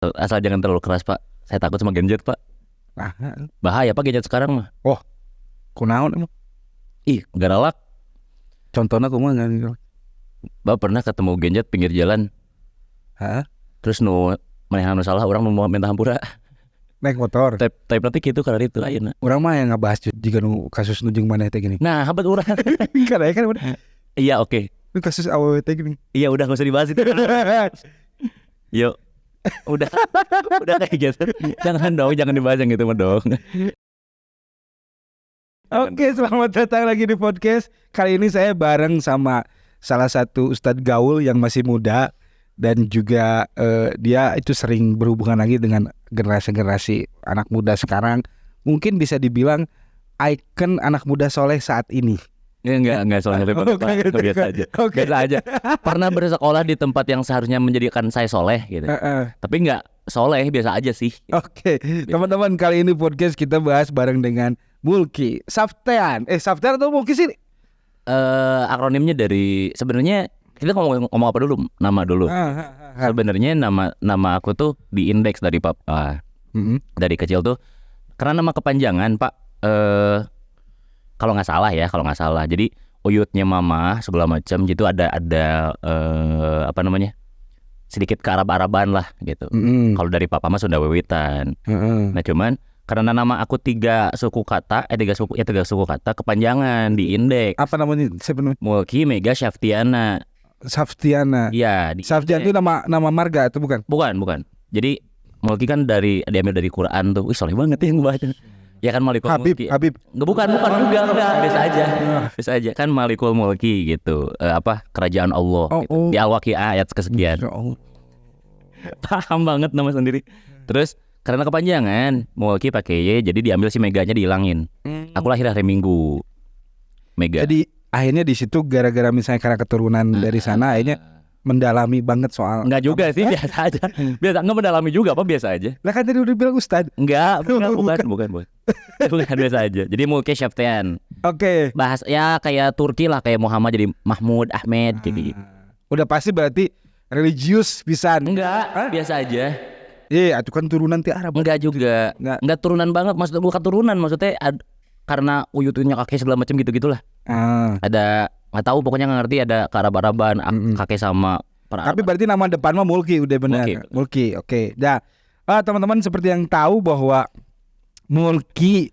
Asal jangan terlalu keras Pak. Saya takut sama gadget Pak. Nah, Bahaya Pak gadget sekarang mah. kunaon emang? Ih galak. Contohnya kumaha ngan? Bapak pernah ketemu gadget pinggir jalan. Hah? Terus nu manehna nu salah orang mau minta hampura. Naik motor. Tapi berarti gitu karena itu ayeuna. Urang mah yang ngabahas jika nu kasus nu jeung maneh teh gini. Nah, habat urang. Kan aya kan udah. Iya oke. Nu kasus awewe teh gini. Iya udah enggak usah dibahas itu. Yuk. Udah kayak gitu. Jangan dibahas yang gitu mah dong. Oke, selamat datang lagi di podcast. Kali ini saya bareng sama salah satu ustadz gaul yang masih muda dan juga dia itu sering berhubungan lagi dengan generasi anak muda sekarang. Mungkin bisa dibilang ikon anak muda soleh saat ini. Ya, enggak soalnya biasa aja. Biasa aja. Pernah bersekolah di tempat yang seharusnya menjadikan saya soleh gitu. Tapi enggak soleh, biasa aja sih. Oke, teman-teman, kali ini podcast kita bahas bareng dengan Mulki Saftian. Saftian atau Mulki sih? Akronimnya dari sebenarnya kita ngomong apa dulu? Nama dulu. Sebenarnya nama aku tuh diindeks dari papa. Dari kecil tuh karena nama kepanjangan, Pak. Kalau nggak salah. Jadi uyutnya mama segala macam gitu ada apa namanya? Sedikit ke Arab-Araban lah gitu. Kalau dari papa mah Sunda Wewitan. Nah cuman karena nama aku tiga suku kata kepanjangan di indeks. Apa namanya sebenarnya? Mulki Mega Saftiana. Saftiana. Iya. Saftian itu nama marga atau bukan? Bukan. Jadi Mulki kan diambil dari Quran tuh. Wih soleh banget ya yang baca. Ya kan Malikul Mulki. Habib. Bukan juga enggak. Biasa aja. Kan Malikul Mulki gitu. Kerajaan Allah. Gitu. Di Al-Waqiah ayat kesekian. Paham banget nama sendiri. Terus karena kepanjangan Mulki pakai Y, jadi diambil si Meganya dihilangin. Aku lahir hari Minggu. Mega. Jadi akhirnya di situ gara-gara misalnya karena keturunan dari sana akhirnya mendalami banget soal. Enggak juga sih, biasa aja. Biasa enggak mendalami juga apa biasa aja. Lah kan tadi udah bilang Ustad. Enggak, bukan. Bukan biasa aja. Jadi Mulki Saftian. Oke. Bahas ya kayak Turki lah, kayak Muhammad jadi Mahmud Ahmed gitu. Udah pasti berarti religius pisan. Enggak, biasa aja. Iya, itu kan turunan ti Arab. Enggak juga. Enggak turunan banget, maksudnya bukan turunan, maksudnya karena uyut-uyutnya kakek segala macam gitu-gitulah. Ada nggak tahu pokoknya nggak ngerti ada ke Arab-Araban kakek sama Tapi berarti nama depan mah Mulki udah benar. Mulki. Oke. Nah, teman-teman seperti yang tahu bahwa Mulki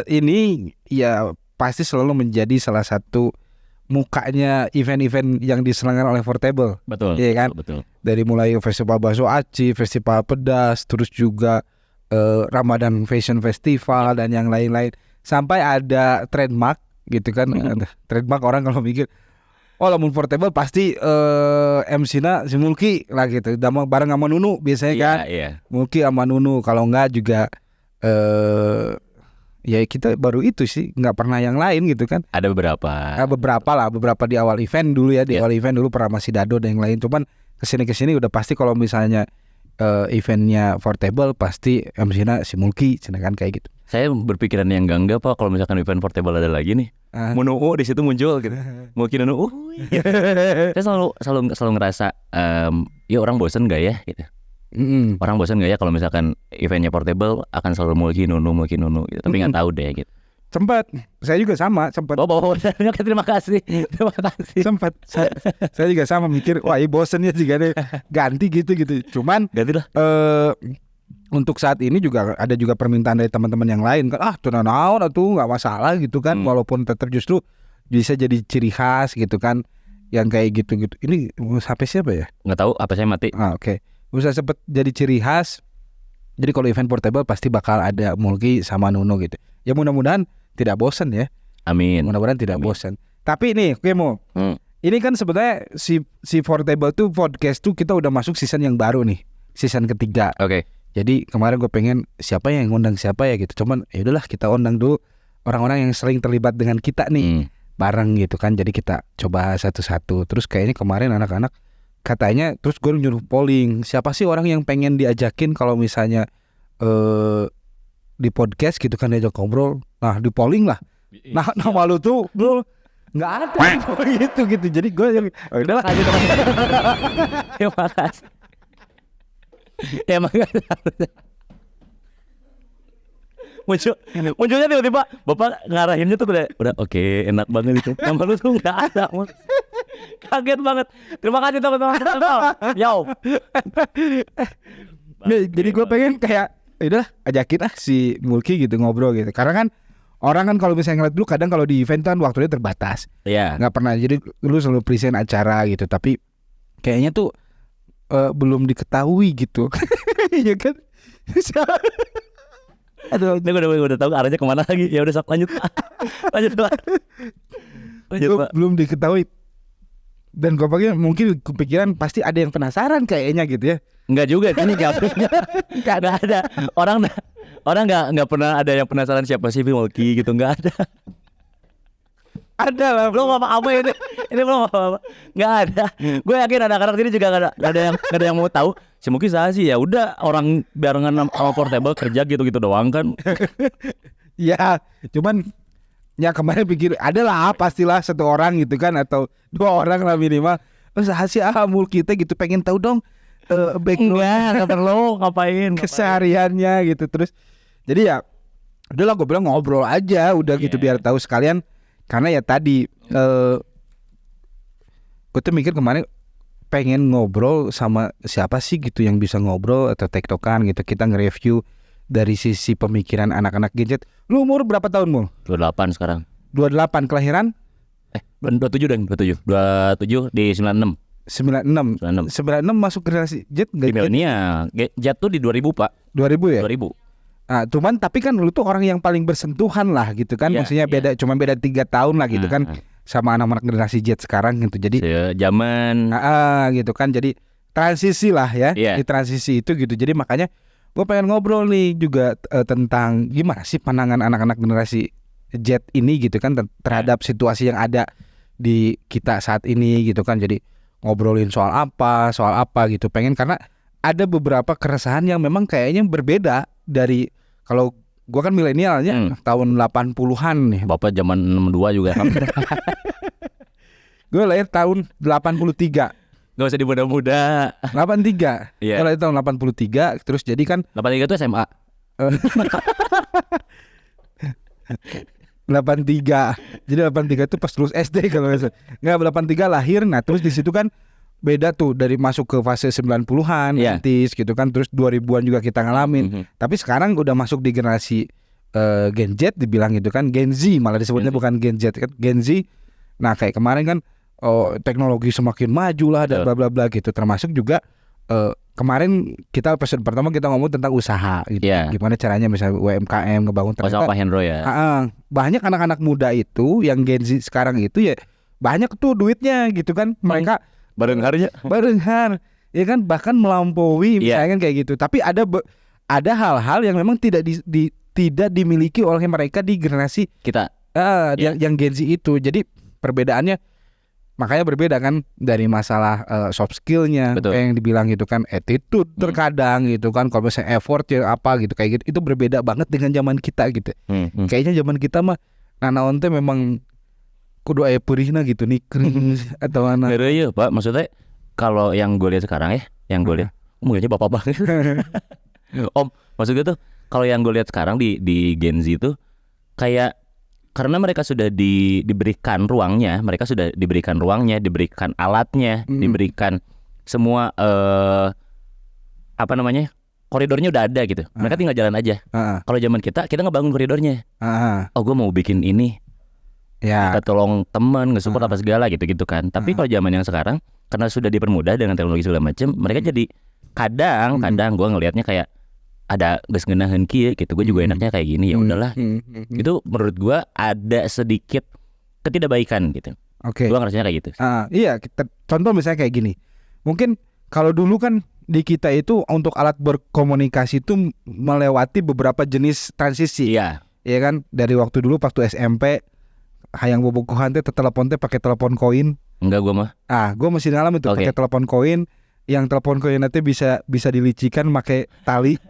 ini ya pasti selalu menjadi salah satu mukanya event-event yang diselenggarakan oleh Portable. Betul. Iya kan? Betul. Dari mulai festival bakso aci, festival pedas, terus juga Ramadan Fashion Festival dan yang lain-lain. Sampai ada trademark gitu kan. Trademark orang kalau mikir lamun Portable pasti MC-na si Mulki lah gitu. Damang bareng sama Nunu biasanya kan. Iya. Mulki sama Nunu, kalau enggak juga ya kita baru itu sih, nggak pernah yang lain gitu kan. Ada beberapa. Beberapa di awal event dulu ya, awal event dulu pernah masih Dado dan yang lain. Cuman kesini udah pasti kalau misalnya eventnya Portable pasti MC-nya si Mulki, kan kayak gitu. Saya berpikiran yang enggak Pak kalau misalkan event Portable ada lagi nih. Nunu di situ muncul gitu. Mulki Nunu. Saya selalu ngerasa ya orang bosen enggak ya gitu. Orang bosan gak ya kalau misalkan eventnya Portable akan selalu Mulki Nunu gitu. Tapi gak tahu deh gitu. Sempat, saya juga sama. Terima kasih. Sempat, saya juga sama mikir, wah ini bosennya juga deh ganti gitu. Cuman gantilah. Untuk saat ini juga ada juga permintaan dari teman-teman yang lain kan, naon atuh nggak masalah gitu kan, walaupun tetap justru bisa jadi ciri khas gitu kan, yang kayak gitu. Ini HP siapa ya? Nggak tahu, HP saya mati. Oke. Bisa sempet jadi ciri khas. Jadi kalau event Portable pasti bakal ada Mulki sama Nuno gitu. Ya mudah-mudahan tidak bosan ya. Amin. Mudah-mudahan tidak bosan. Tapi nih, Kemo, ini kan sebenarnya si Portable tuh podcast tuh kita udah masuk season yang baru nih, season ketiga. Oke. Jadi kemarin gue pengen siapa yang ngundang siapa ya gitu. Cuman ya udahlah kita undang dulu orang-orang yang sering terlibat dengan kita nih bareng gitu kan. Jadi kita coba satu-satu. Terus kayaknya kemarin anak-anak katanya, terus gue nyuruh polling siapa sih orang yang pengen diajakin kalau misalnya di podcast gitu kan, diajak ngobrol. Nah di polling lah. Nah nama lu tuh bro nggak ada gitu. Jadi gue udahlah aja. Terima kasih. Ya emang gak ada. Munculnya tiba-tiba bapak ngarahinnya tuh udah oke, enak banget itu. Nama lu tuh nggak ada. Kaget banget. Terima kasih teman-teman. Yo. Jadi gue pengen kayak udah ajakin si Mulki gitu ngobrol gitu. Karena kan orang kan kalau misalnya ngeliat dulu kadang kalau di event kan waktunya terbatas. Iya. Nggak pernah, jadi lu selalu present acara gitu. Tapi kayaknya tuh belum diketahui gitu. Iya kan? Aduh, ini gue udah tahu arahnya kemana lagi. Ya udah sok lanjut. Lanjut Pak. Belum diketahui. Dan gue pikir mungkin kepikiran pasti ada yang penasaran kayaknya gitu ya. Enggak juga kan, enggak ada. Orang enggak pernah ada yang penasaran siapa sih Mulki gitu, enggak ada. Ada lah. Belum apa-apa ini belum apa-apa. Enggak ada. Gue yakin anak-anak ini juga enggak ada yang mau tahu. Si Mulki saya sih ya udah orang barengan sama Portable kerja gitu-gitu doang kan. Ya, cuman ya kemarin pikir adalah pastilah satu orang gitu kan atau dua orang lah minimal. Terus sih Mulki kita gitu pengen tahu dong background. Enggak perlu ngapain kesehariannya gitu. Terus jadi ya udahlah gue bilang ngobrol aja udah gitu biar tahu sekalian. Karena ya tadi gue tuh mikir kemarin pengen ngobrol sama siapa sih gitu yang bisa ngobrol atau tektokan gitu. Kita nge-review dari sisi pemikiran anak-anak gadget. Lu umur berapa tahun, Mul? 28 sekarang. 28 kelahiran? 27 dan 27 di 96. 96 masuk generasi Z di milenial. Z tuh di 2000 Pak. 2000 ya? 2000. Nah, cuman tapi kan lu tuh orang yang paling bersentuhan lah gitu kan. Maksudnya beda cuma beda 3 tahun lah gitu kan sama anak-anak generasi Z sekarang gitu. Jadi zaman gitu kan. Jadi transisi lah ya. Di transisi itu gitu. Jadi makanya gue pengen ngobrol nih juga tentang gimana sih pandangan anak-anak generasi Z ini gitu kan terhadap situasi yang ada di kita saat ini gitu kan. Jadi ngobrolin soal apa gitu. Pengen karena ada beberapa keresahan yang memang kayaknya berbeda dari kalau gua kan milenialnya tahun 80-an nih. Bapak zaman 62 juga kan. Gue lahir tahun 83. Gak usah dimuda-muda. 83. Gue lahir tahun 83. Terus jadi kan 83 itu SMA. 83. Jadi 83 itu pas lulus SD kalau nggak salah. 83 lahir. Nah terus di situ kan beda tuh dari masuk ke fase 90-an, 90s gitu kan. Terus 2000-an juga kita ngalamin. Tapi sekarang udah masuk di generasi Gen Z dibilang gitu kan. Gen Z malah disebutnya bukan Gen Z kan. Gen Z. Nah kayak kemarin kan teknologi semakin maju lah dan bla bla bla gitu. Termasuk juga kemarin kita episode pertama kita ngomong tentang usaha gitu. Gimana caranya misalnya UMKM ngebangun ternyata. Pak Hendro ya. Banyak anak-anak muda itu yang Gen Z sekarang itu ya banyak tuh duitnya gitu kan. Mereka Barenghar ya kan bahkan melampaui misalnya kayak gitu. Tapi ada hal-hal yang memang tidak dimiliki oleh mereka di generasi kita yang Gen Z itu. Jadi perbedaannya makanya berbeda kan dari masalah soft skillnya yang dibilang gitu kan, attitude terkadang gitu kan, kalau misalnya effort ya apa gitu kayak gitu itu berbeda banget dengan zaman kita gitu. Kayaknya zaman kita mah nanaon teh memang kudu aya peurihna gitu nih atau mana. Iya Pak, maksudnya kalau yang gue lihat sekarang yang gue lihat mungkinnya bapak banget. Om, maksudnya tuh kalau yang gue lihat sekarang di Gen Z itu kayak karena mereka sudah diberikan ruangnya, diberikan alatnya, diberikan semua koridornya udah ada gitu. Mereka tinggal jalan aja. Kalau zaman kita ngebangun koridornya. Oh, gue mau bikin ini. Kita tolong teman, nge-support apa segala gitu kan. Tapi kalau zaman yang sekarang karena sudah dipermudah dengan teknologi segala macam, mereka jadi kadang gue ngelihatnya kayak ada geus ngeunaheun kieu gitu. Gue juga enaknya kayak gini, ya udahlah. Itu menurut gue ada sedikit ketidakbaikan gitu. Gue ngerasanya kayak gitu. Iya, contoh misalnya kayak gini. Mungkin kalau dulu kan di kita itu untuk alat berkomunikasi itu melewati beberapa jenis transisi. Iya kan, dari waktu dulu waktu SMP hayang bobogohan teh telepon teh pakai telepon koin. Enggak, gue mah. Gue masih ngalamin tuh pakai telepon koin. Yang telepon koin nanti bisa dilicikan pakai tali.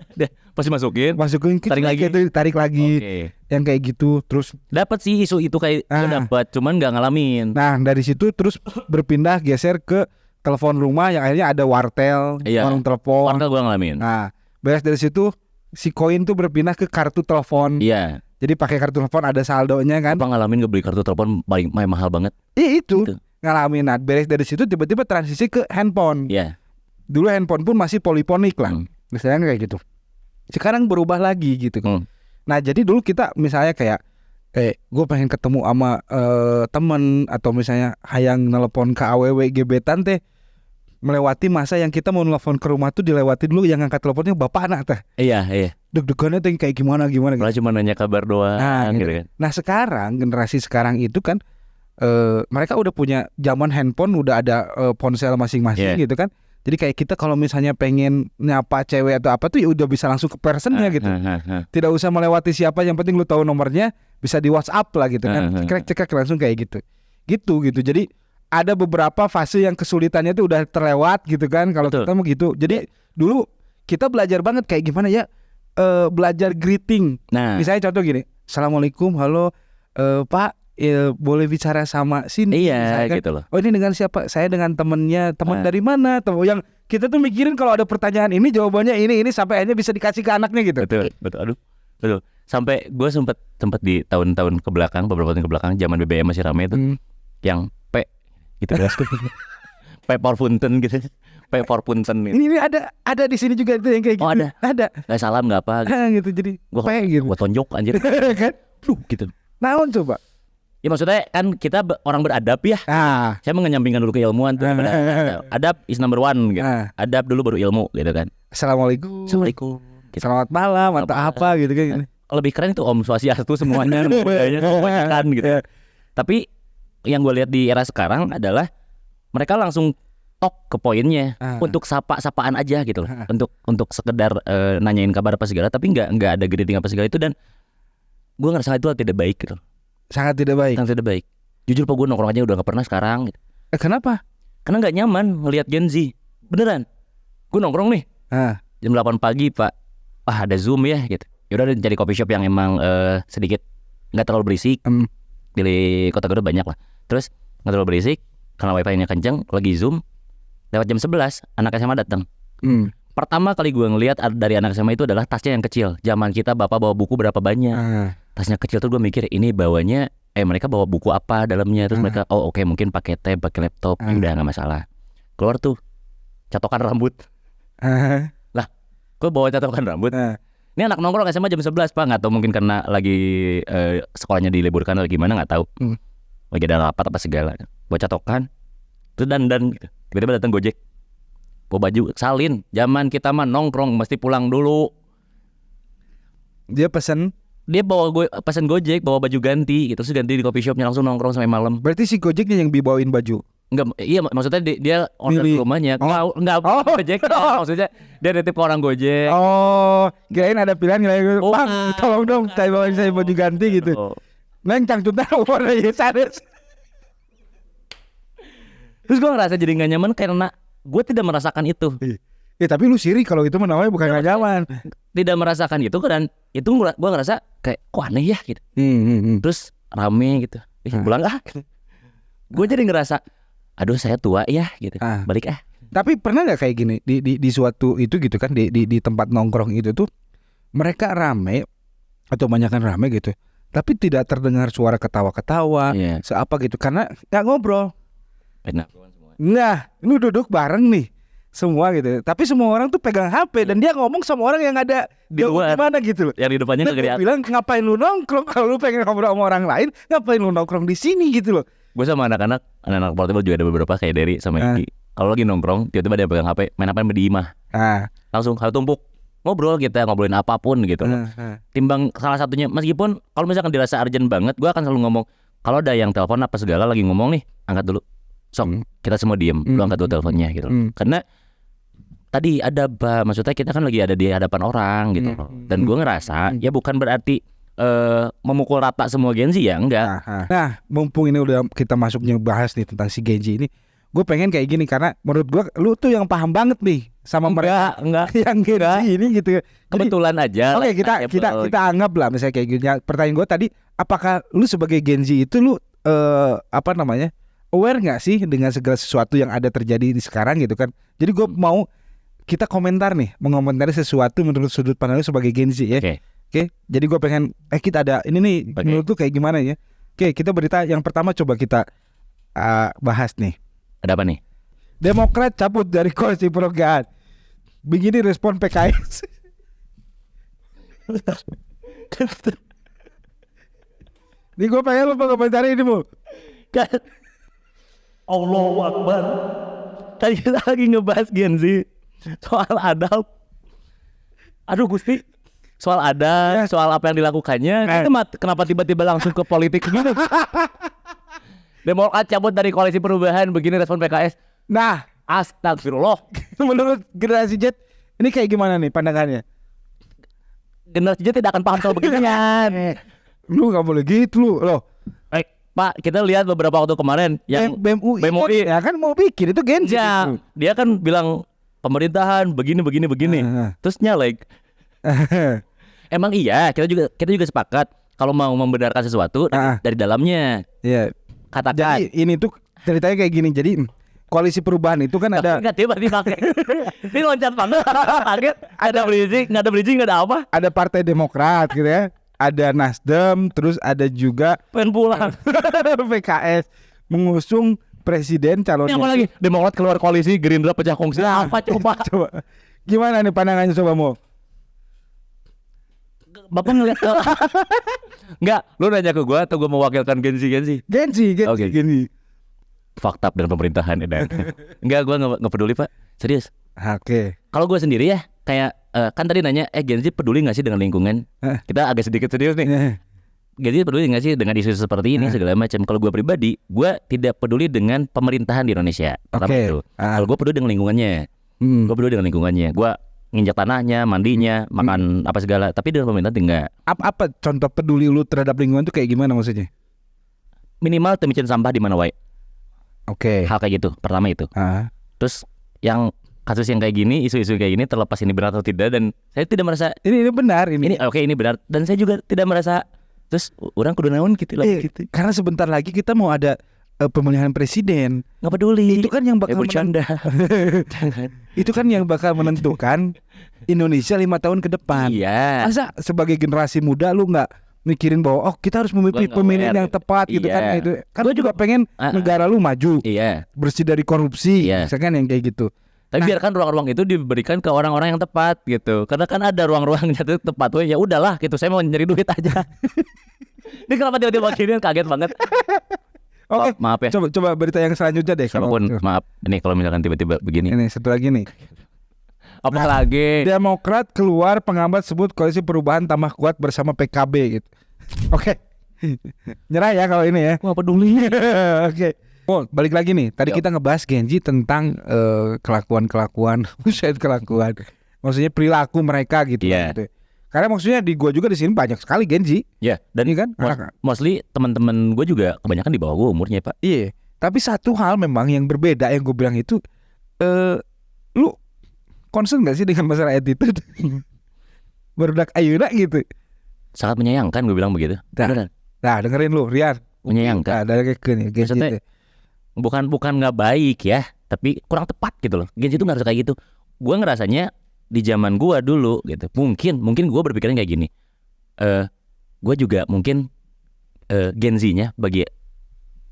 Pasti masukin tarik lagi. Yang kayak gitu. Terus dapat sih isu itu kayak dapat, cuman nggak ngalamin. Nah dari situ terus berpindah geser ke telepon rumah yang akhirnya ada wartel, orang telepon. Wartel gue ngalamin. Nah, beres dari situ si koin tuh berpindah ke kartu telepon. Iya. Jadi pakai kartu telepon ada saldonya kan. Apa ngalamin ngebeli kartu telepon paling mahal banget? Iya itu. Ngalamin. Nah, beres dari situ tiba-tiba transisi ke handphone. Iya. Dulu handphone pun masih poliponik lah. Misalnya kayak gitu. Sekarang berubah lagi gitu. Nah, jadi dulu kita misalnya kayak gue pengen ketemu sama temen atau misalnya hayang nelpon ke AWW gebetan teh, melewati masa yang kita mau nelfon ke rumah tuh dilewati dulu yang ngangkat teleponnya bapak anak teh. Iya. Deg-degannya tuh kayak gimana gitu. Cuma nanya kabar doang. Nah, gitu kan. Nah sekarang generasi sekarang itu kan mereka udah punya zaman handphone, udah ada ponsel masing-masing gitu kan. Jadi kayak kita kalau misalnya pengen nyapa cewek atau apa tuh ya udah bisa langsung ke personnya gitu. Tidak usah melewati siapa, yang penting lu tahu nomornya, bisa di WhatsApp lah gitu kan. Cekrek langsung kayak gitu. Gitu. Jadi ada beberapa fase yang kesulitannya tuh udah terlewat gitu kan kalau kita mau gitu. Jadi dulu kita belajar banget kayak gimana ya, belajar greeting. Nah, misalnya contoh gini, Assalamualaikum, halo Pak, boleh bicara sama sini? Iya kan? gitu loh. Oh ini dengan siapa? Saya dengan temennya. Teman dari mana? Yang kita tuh mikirin kalau ada pertanyaan ini jawabannya ini sampai akhirnya bisa dikasih ke anaknya gitu. Betul. Betul. Sampai gue sempet di tahun-tahun ke belakang, beberapa tahun ke belakang, zaman BBM masih ramai itu, yang P gitu ya. P Porpunten gitu. P Porpunten gitu. Ini ada di sini juga itu yang kayak gitu. Oh ada. Nggak salam nggak apa gitu. Jadi P gitu. Gua tonjok anjir. Kan? Gitu. Naon coba? Ya maksudnya kan kita orang beradab ya. Saya mengenyampingkan dulu keilmuan tuh. Adab is number one gitu. Adab dulu baru ilmu gitu kan. Assalamualaikum. Assalamualaikum. Gitu. Selamat malam atau apa gitu kan. Lebih keren itu Om Swastiastu semuanya kan gitu. Tapi yang gue lihat di era sekarang adalah mereka langsung tok ke poinnya, untuk sapa-sapaan aja gitu loh. Untuk sekedar nanyain kabar apa segala, tapi enggak ada greeting apa segala itu, dan gue ngerasa itu tidak baik gitu. Sangat tidak baik. Jujur Pak, gue nongkrong aja udah gak pernah sekarang gitu. Kenapa? Karena gak nyaman ngelihat Gen Z. Beneran. Gue nongkrong nih jam 8 pagi Pak. Ada Zoom ya gitu. Yaudah cari coffee shop yang emang sedikit gak terlalu berisik. Di kota gue banyak lah. Terus gak terlalu berisik, karena wifi-nya kenceng, lagi Zoom. Lewat jam 11 anak SMA datang. Pertama kali gue ngelihat dari anak SMA itu adalah tasnya yang kecil. Zaman kita bapak bawa buku berapa banyak. Tasnya kecil tuh gue mikir ini bawanya mereka bawa buku apa dalamnya. Terus mereka oke, mungkin pakai tab, pakai laptop. Udah gak masalah. Keluar tuh catokan rambut. Lah gue bawa catokan rambut. Ini anak nongkrong SMA jam 11 Pak. Gak tahu mungkin karena lagi sekolahnya diliburkan atau gimana, gak tahu. Lagi ada rapat apa segala. Bawa catokan. Terus dandan gitu. Tiba-tiba datang Gojek, bawa baju salin. Zaman kita mah nongkrong mesti pulang dulu. Dia pesan Gojek, bawa baju ganti gitu. Terus ganti di coffee shopnya, langsung nongkrong sampai malam. Berarti si Gojeknya yang dibawain baju? Enggak, iya maksudnya dia order ke rumahnya. Enggak Gojek. Maksudnya dia nitip ke orang Gojek. Kirain ada pilihan Bang, tolong dong saya bawain saya baju ganti gitu. Neng cangcutnya warna sanes. Terus gue ngerasa jadi gak nyaman karena gue tidak merasakan itu. Ya tapi lu siri kalau itu namanya bukan gak nyaman. Tidak merasakan itu, dan itu gue ngerasa kayak kok aneh ya gitu. Terus rame gitu. Pulang gue jadi ngerasa aduh saya tua ya gitu. Balik Tapi pernah gak kayak gini di suatu itu gitu kan, di tempat nongkrong itu tuh mereka rame atau banyakan rame gitu, tapi tidak terdengar suara ketawa-ketawa, seapa gitu, karena gak ngobrol. Nah, lu duduk bareng nih semua gitu, tapi semua orang tuh pegang HP dan dia ngomong sama orang yang ada di luar, mana gitu loh. Yang di depannya nggak kelihatan. Bilang ngapain lu nongkrong kalau lu pengen ngobrol sama orang lain, ngapain lu nongkrong di sini gitu loh. Gue sama anak-anak portable juga ada beberapa kayak Derry sama Iki. Kalau lagi nongkrong, tiba-tiba dia pegang HP, main apa di imah. Langsung hal tumpuk ngobrol, kita ngobrolin apapun gitu loh. Timbang salah satunya, meskipun kalau misalkan dirasa urgent banget, gue akan selalu ngomong kalau ada yang telepon apa segala lagi ngomong nih, angkat dulu. Sok, kita semua diem, lu angkat dulu teleponnya gitu loh. Karena tadi ada maksudnya kita kan lagi ada di hadapan orang gitu loh. Dan gue ngerasa ya bukan berarti memukul rata semua Gen Z ya, enggak. Nah, mumpung ini udah kita masuknya bahas nih tentang si Gen Z ini, gue pengen kayak gini karena menurut gue lu tuh yang paham banget nih sama mereka yang Gen Z ini gitu. Kebetulan aja. Oke, kita anggap lah misalnya kayak gini. Pertanyaan gue tadi, apakah lu sebagai Gen Z itu lu aware nggak sih dengan segala sesuatu yang ada terjadi di sekarang gitu kan. Jadi gue mau kita komentar nih, mengomentari sesuatu menurut sudut pandang lu sebagai Gen Z ya. Oke, jadi gue pengen kita ada ini nih, menurut lu kayak gimana ya? Oke, kita berita yang pertama coba kita bahas nih. Ada apa nih? Demokrat cabut dari koalisi perubahan. Begini respon PKS. Nih gue pengen lu mengomentari ini Bu. Kan Allahu Akbar. Tadi kita lagi ngebahas Gen Z soal adab. Aduh Gusti, soal adab, soal apa yang dilakukannya. Kenapa tiba-tiba langsung ke politik gitu? Demokrat cabut dari koalisi perubahan, begini respon PKS. Nah, astagfirullah. Menurut generasi Z ini kayak gimana nih pandangannya? Generasi Z tidak akan paham soal beginian. Lu gak boleh gitu lu loh. Pak, kita lihat beberapa waktu kemarin yang BEM-UI ya kan mau bikin itu Gen Z. Ya, dia kan bilang pemerintahan begini. Terus nyalek. Emang iya, kita juga sepakat kalau mau membenarkan sesuatu dari dalamnya. Iya. Katakan. Jadi ini tuh ceritanya kayak gini. Jadi koalisi perubahan itu kan ada. Enggak tiba-tiba pakai. Ini loncat banget. Kaget. Ada bridging, nggak ada apa? Ada Partai Demokrat gitu ya. Ada Nasdem, terus ada juga pengen pulang. PKS mengusung presiden calonnya. Apa lagi? Demokrat keluar koalisi, Gerindra pecah kongsi. Apa coba? Coba. Gimana nih pandangannya coba Mo? Bapak ngeliat enggak, lu nanya ke gua atau gua mewakilkan Gen Z? Gen Z. Fakta dan pemerintahan enggak, gua enggak peduli, Pak. Serius. Oke. Kalau gua sendiri ya, kayak kan tadi nanya Gen Z peduli enggak sih dengan lingkungan? Kita agak sedikit serius nih. Gen Z peduli enggak sih dengan isu seperti ini segala macam? Kalau gua pribadi, gua tidak peduli dengan pemerintahan di Indonesia. Pertama itu. Kalau gua peduli dengan lingkungannya. Gua nginjak tanahnya, mandinya, makan apa segala. Tapi dengan pemerintah enggak. Apa contoh peduli lu terhadap lingkungan itu kayak gimana maksudnya? Minimal temicin sampah di mana wae. Oke. Hal kayak gitu. Pertama itu. Terus yang kasus yang kayak gini, isu-isu kayak gini terlepas ini benar atau tidak, dan saya tidak merasa ini benar ini. Ini benar, dan saya juga tidak merasa terus orang kudu naon gitu lah gitu. Karena sebentar lagi kita mau ada pemilihan presiden. Nggak peduli. Itu kan yang bakal bercanda. Itu kan yang bakal menentukan Indonesia 5 tahun ke depan. Iya. Masa sebagai generasi muda lu nggak mikirin bahwa kita harus memilih pemilihan yang tepat gitu kan? Itu kan gue juga pengen negara lu maju. Iya. Bersih dari korupsi. Misalkan yang kayak gitu. Tapi biarkan ruang-ruang itu diberikan ke orang-orang yang tepat gitu. Karena kan ada ruang-ruangnya itu tepat. Ya udahlah gitu. Saya mau nyari duit aja. Ini kenapa tiba-tiba gini, kaget banget. Oke, maaf ya. Coba berita yang selanjutnya deh. Maaf. Ini kalau misalkan tiba-tiba begini. Ini satu lagi nih. Apa lagi? Demokrat keluar pengambat sebut koalisi perubahan tambah kuat bersama PKB gitu. Oke. Nyerah ya kalau ini ya. Wah peduli. Oke. Oh, balik lagi nih. Tadi kita ngebahas Gen Z tentang kelakuan. Maksudnya perilaku mereka gitu. Gitu. Karena maksudnya di gua juga di sini banyak sekali Gen Z. Iya. Dan kan mostly teman-teman gua juga kebanyakan di bawah gua umurnya, Pak. Iya. Tapi satu hal memang yang berbeda yang gua bilang itu, lu concern gak sih dengan masalah attitude? Barudak ayeuna gitu. Sangat menyayangkan gue bilang begitu. Nah dengerin lu Rian. Menyayangkan. Ada Gen Z. Bukan nggak baik ya, tapi kurang tepat gitu loh. Gen Z itu nggak harus kayak gitu. Gue ngerasanya di zaman gue dulu gitu. Mungkin gue berpikiran kayak gini. Gue juga mungkin Gen Z-nya bagi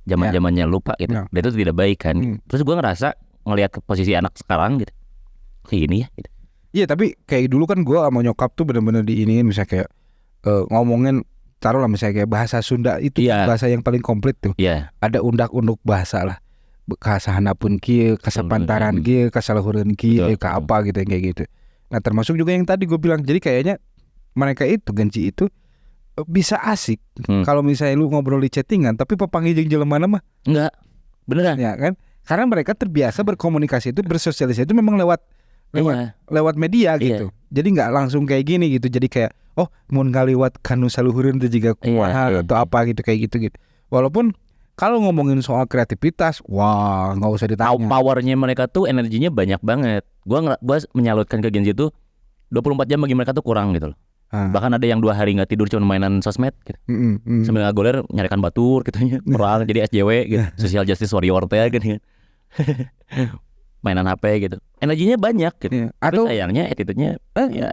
zaman-zamannya lupa gitu. Dan itu tidak baik kan. Terus gue ngerasa ngelihat posisi anak sekarang gitu. Kayak gini ya. Gitu. Iya tapi kayak dulu kan gue sama nyokap tuh benar-benar diiniin misalnya kayak ngomongin. Taruhlah misalnya kayak bahasa Sunda itu bahasa yang paling komplit tuh. Ada undak-unduk bahasa lah. Kasahana pun kieu, kasapantaran kieu, kasaluhureun kieu, ka apa gitu kayak gitu. Nah, termasuk juga yang tadi gue bilang. Jadi kayaknya mereka itu Gen Z itu bisa asik kalau misalnya lu ngobrol di chattingan, tapi papangi jeung jelema mah enggak. Beneran. Ya kan? Karena mereka terbiasa berkomunikasi itu, bersosialisasi itu memang lewat media gitu. Jadi nggak langsung kayak gini gitu. Jadi kayak mun ngaliwat kanu saluhureun teh jiga kumaha atau apa gitu kayak gitu. Walaupun kalau ngomongin soal kreativitas, wah nggak usah ditanya. Powernya mereka tuh energinya banyak banget. Gua menyalutkan ke Gen Z itu 24 jam bagi mereka tuh kurang gitu loh. Bahkan ada yang 2 hari nggak tidur cuma mainan sosmed gitu. Sambil ngagoler nyarikan batur gitu ya. Perang jadi SJW gitu. Social Justice Warrior teh gitu. Mainan HP gitu. Energinya banyak gitu. Atau sayangnya attitude-nya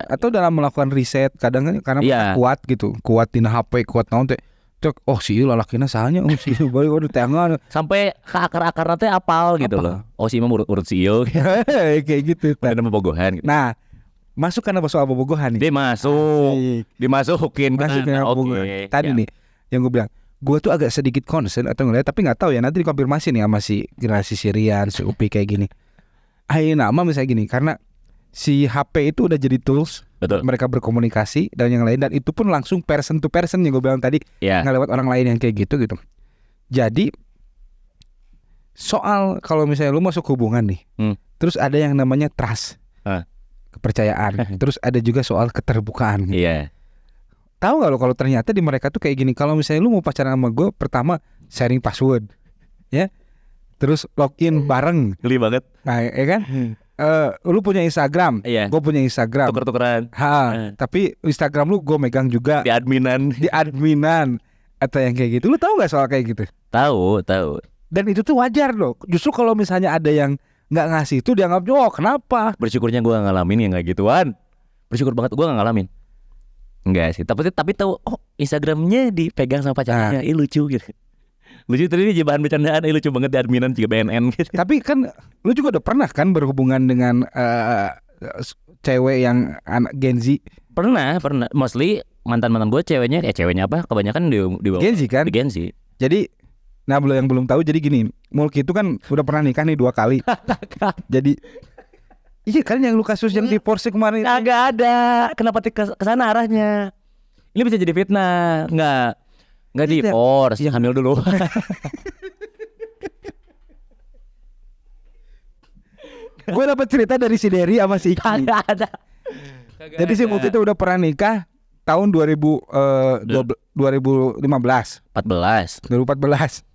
atau dalam melakukan riset kadang kan karena kuat gitu. Kuat tina HP, kuat naon teh. Cek si ieu lalakina sahanya si ieu bae waduh tangan. Sampai ke akar-akarna teh apal gitu loh. Oh si mah urut si ieu. Kayak gitu. Ada bobogohan gitu. Nah, masuk karena soal bobogohan nih. Dimasukin. Okay. Tadi nih yang gue bilang, gue tuh agak sedikit concern atau ngeliat, tapi nggak tahu ya, nanti dikonfirmasi nih sama si generasi Sirian, si Upi kayak gini. Nama misalnya gini, karena si HP itu udah jadi tools. Betul. Mereka berkomunikasi dan yang lain, dan itu pun langsung person to person yang gue bilang tadi, nggak lewat orang lain yang kayak gitu. Jadi soal kalau misalnya lu masuk hubungan nih, terus ada yang namanya trust. Kepercayaan. Terus ada juga soal keterbukaan. Iya. Tahu nggak lo kalau ternyata di mereka tuh kayak gini, kalau misalnya lu mau pacaran sama gue, pertama sharing password, ya, terus login bareng. Geli banget. Nah, ya kan? Lu punya Instagram, gue punya Instagram. Tuker-tukeran. Tapi Instagram lu gue megang juga. Di adminan. Atau yang kayak gitu. Lu tahu nggak soal kayak gitu? Tahu. Dan itu tuh wajar loh. Justru kalau misalnya ada yang nggak ngasih itu dianggap kenapa? Bersyukurnya gue gak ngalamin yang kayak gituan. Bersyukur banget gue gak ngalamin. Enggak sih. Tapi tahu Instagramnya dipegang sama pacarnya. Lucu gitu. Lucu tadi ini bahan bercandaan. Lucu banget di adminan juga BNN gitu. Tapi kan lu juga udah pernah kan berhubungan dengan cewek yang anak Gen Z? Pernah. Mostly mantan-mantan gue ceweknya apa? Kebanyakan di Gen Z kan? Di Gen Z. Jadi yang belum tahu, jadi gini, Mulki itu kan udah pernah nikah nih 2 kali. Jadi iya kan yang lu kasus yang di Porsche kemarin. Agak ada. Kenapa kesana arahnya? Ini bisa jadi fitnah. Enggak di Porsche, hamil dulu. Gue dapat cerita dari si Derry sama si Iki. Kagak ada. Jadi si Mulki itu udah pernah nikah tahun 2015. 2014.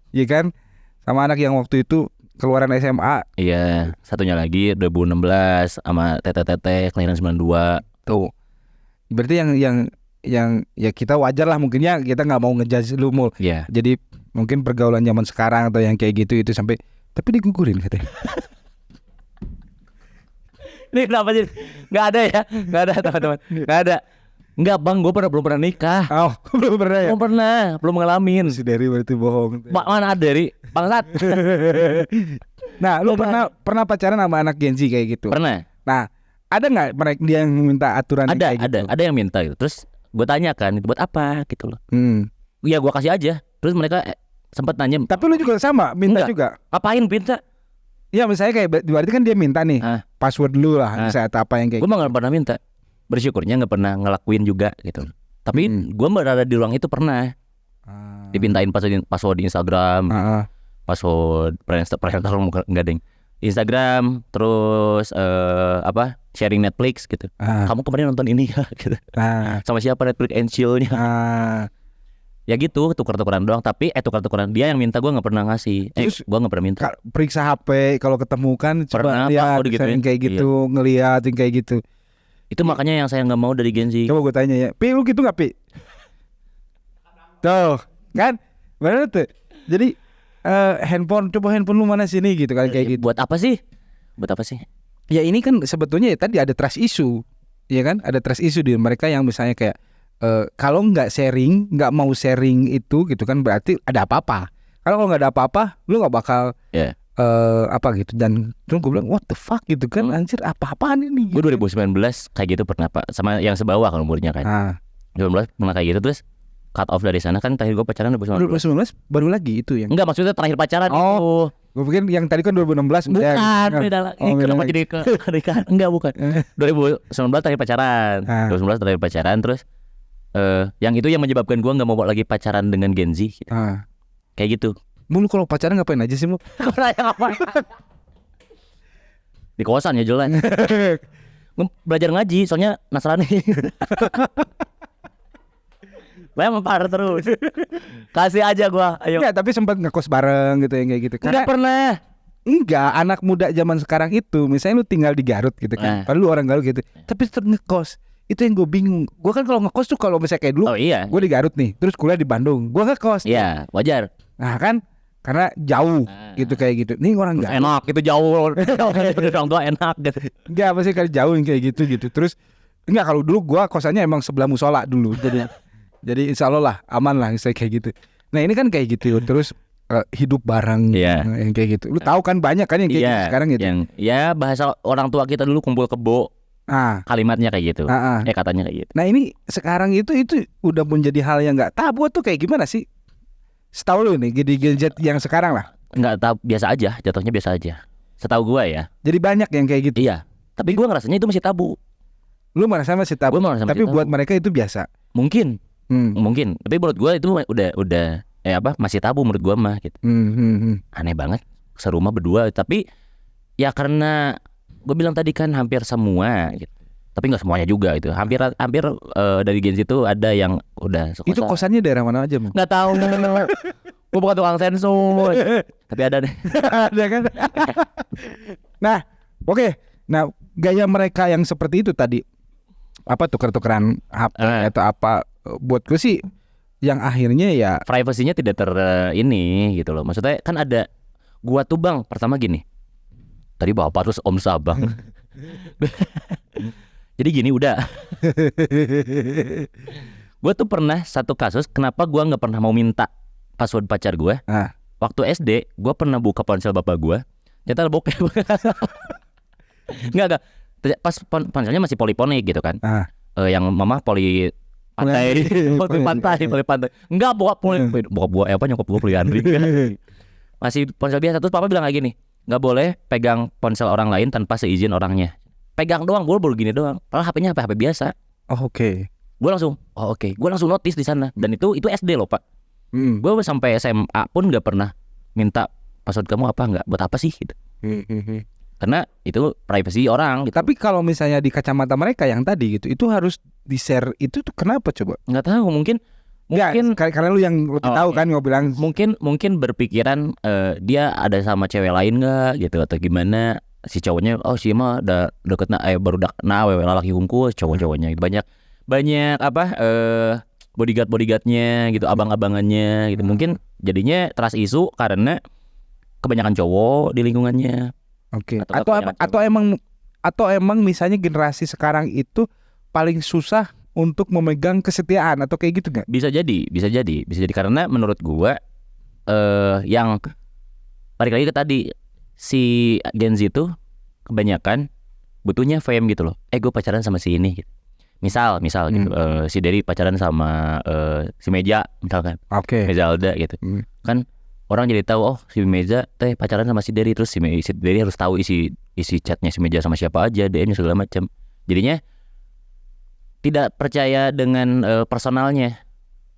Iya kan? Sama anak yang waktu itu keluaran SMA. Iya, satunya lagi 2016 sama Tete kelahiran 92. Tuh. Berarti yang ya kita wajar lah mungkin ya, kita enggak mau ngejudge lu Mul. Iya. Jadi mungkin pergaulan zaman sekarang atau yang kayak gitu itu sampai tapi digugurin katanya. Ini kenapa sih? Enggak ada ya? Enggak ada teman-teman. Enggak ada. Enggak bang, gue belum pernah nikah. Oh, belum pernah ya? Belum ngalamin. Si Derry berarti bohong. Mana ada Derry? Bangsat. Nah, lu pernah pacaran sama anak Gen Z kayak gitu? Pernah. Nah, ada nggak mereka dia yang minta aturan kayak gitu? Ada yang minta gitu. Terus gue tanyakan itu buat apa gitu loh. Iya gue kasih aja. Terus mereka sempat nanya. Tapi lu juga sama, minta juga. Apain minta? Iya misalnya kayak berarti kan dia minta nih password lu lah, misalnya apa yang kayak. Gue mah nggak pernah minta. Bersyukurnya nggak pernah ngelakuin juga gitu. Tapi gue berada di ruang itu pernah dipintain password di Instagram, password presenter nggak deng Instagram, terus sharing Netflix gitu. Kamu kemarin nonton ini ya gitu. Sama siapa Netflix and chill-nya. Ya gitu, tukar-tukaran doang. Tapi tukar-tukaran dia yang minta, gue nggak pernah ngasih. Gue nggak pernah minta. Periksa HP kalau ketemu kan, coba lihat yang kayak gitu, ngeliat yang kayak gitu. Itu makanya yang saya nggak mau dari Gen Z. Coba gue tanya ya, Pi lu gitu nggak Pi? Tuh kan, benar tuh. Jadi handphone lu mana sini gitu kan kayak gitu. Buat apa sih? Ya ini kan sebetulnya ya tadi ada trust issue, ya kan? Ada trust issue di mereka yang misalnya kayak kalau nggak mau sharing itu gitu kan berarti ada apa-apa. Kalau nggak ada apa-apa, lu nggak bakal apa gitu. Dan terus gue bilang what the fuck gitu kan, anjir apa-apaan ini gitu. Gue 2019 kayak gitu pernah Pak, sama yang sebawah kan umurnya kan. 2019 pernah kayak gitu, terus cut off dari sana kan. Terakhir gue pacaran 2019 baru lagi itu yang. Enggak, maksudnya terakhir pacaran itu. Gue pikir yang tadi kan 2016. Bukan, beda lagi. Kenapa jadi ke nikahan? Enggak, bukan. 2019 terakhir pacaran. 2019 terakhir pacaran, terus yang itu yang menyebabkan gue nggak mau lagi pacaran dengan Gen Z gitu. Kayak gitu. Lu kalau pacaran ngapain aja sih lu? Ngapain? Di kosan ya jelas. Belajar ngaji, soalnya Nasrani. Memang parah terus. Kasih aja gua, ayo. Enggak, tapi sempat ngekos bareng gitu yang kayak gitu. Enggak pernah. Enggak, anak muda zaman sekarang itu, misalnya lu tinggal di Garut gitu kan. Padahal lu orang Garut gitu, tapi tetap ngekos. Itu yang gue bingung. Gue kan kalau ngekos tuh kalau misalnya kayak dulu, Oh iya. gue di Garut nih, terus kuliah di Bandung, gue ngekos. Iya, wajar. Nah kan karena jauh gitu kayak gitu. Nih orang Terus Garut. enak itu jauh. Orang tua enak gitu. Enggak pasti kali jauh yang kayak gitu. Terus enggak, kalau dulu gue kosannya emang sebelah musola dulu. Jadi insya Allah lah aman lah saya kayak gitu. Nah ini kan kayak gitu. Terus hidup bareng yang kayak gitu. Lu tahu kan banyak kan yang kayak gitu sekarang gitu. Yang ya bahasa orang tua kita dulu kumpul kebo. Kalimatnya kayak gitu. Katanya kayak gitu. Nah ini sekarang itu udah menjadi hal yang nggak tabu tuh, kayak gimana sih? Setahu lu nih gadget yang sekarang lah. Nggak tahu, biasa aja, jatuhnya biasa aja. Setahu gua ya. Jadi banyak yang kayak gitu. Iya. Tapi gua ngerasanya itu masih tabu. Lu merasa masih tabu. Tapi buat tabu. mereka itu biasa. Mungkin. Mungkin. Tapi menurut gua itu udah masih tabu menurut gua mah gitu. Aneh banget serumah berdua, tapi ya karena gue bilang tadi kan hampir semua gitu. Tapi nggak semuanya juga itu. Hampir dari Gen Z itu ada yang udah sekolah. Itu kosannya daerah mana aja, Bang? Nggak tahu. Gue bukan tukang sensor. Tapi ada deh. Ada kan? Nah, oke. Nah, gaya mereka yang seperti itu tadi, apa tuker-tukeran HP atau apa, buat gue sih yang akhirnya ya privasinya tidak ini gitu loh. Maksudnya kan ada, gua tuh Bang pertama gini. Tadi bapak terus om sabang. Jadi gini udah. Gua tuh pernah satu kasus, kenapa gua nggak pernah mau minta password pacar gua. Waktu SD gua pernah buka ponsel bapak gua, ternyata bokep. Enggak. Pas ponselnya masih poliponik gitu kan. Yang mama poli pantai. Enggak, nyokap gua poli Andri. Masih ponsel biasa. Terus papa bilang kayak gini, nggak boleh pegang ponsel orang lain tanpa seizin orangnya. Pegang doang, baru gini doang. Padahal HP-nya HP biasa. Oke. Gue langsung, gue langsung notice di sana. Dan itu SD loh Pak. Gue sampai SMA pun nggak pernah minta password kamu apa, nggak, buat apa sih gitu. Karena itu privasi orang gitu. Tapi kalau misalnya di kacamata mereka yang tadi gitu, itu harus di-share, itu tuh kenapa coba? Nggak tahu, mungkin karena lu yang lebih tahu kan, gue bilang mungkin berpikiran dia ada sama cewek lain nggak gitu, atau gimana. Si cowoknya si mah udah deket baru awewe laki hungkul, cowok-cowoknya gitu banyak bodyguardnya gitu, abang-abangannya gitu. Mungkin jadinya trust isu karena kebanyakan cowok di lingkungannya. Oke. Atau emang misalnya generasi sekarang itu paling susah untuk memegang kesetiaan atau kayak gitu nggak? Bisa jadi karena menurut gua yang balik lagi ke tadi, si Gen Z itu kebanyakan butuhnya fame gitu loh. Gue pacaran sama si ini gitu. Misal gitu, si Derry pacaran sama si Meja misalkan. Mezalda gitu. Kan orang jadi tahu, si Meja pacaran sama si Derry, terus si Derry harus tahu isi chatnya si Meja sama siapa aja, DM-nya segala macam. Jadinya tidak percaya dengan personalnya.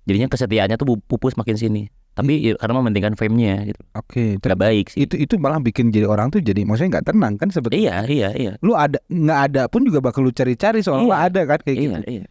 Jadinya kesetiaannya tuh pupus makin sini. Tapi karena mementingkan fame-nya gitu. Tidak baik sih. Itu malah bikin jadi orang tuh jadi maksudnya nggak tenang kan sebetulnya. Iya. Lu nggak ada pun juga bakal lu cari-cari soalnya ada kan kayak gitu. Iya.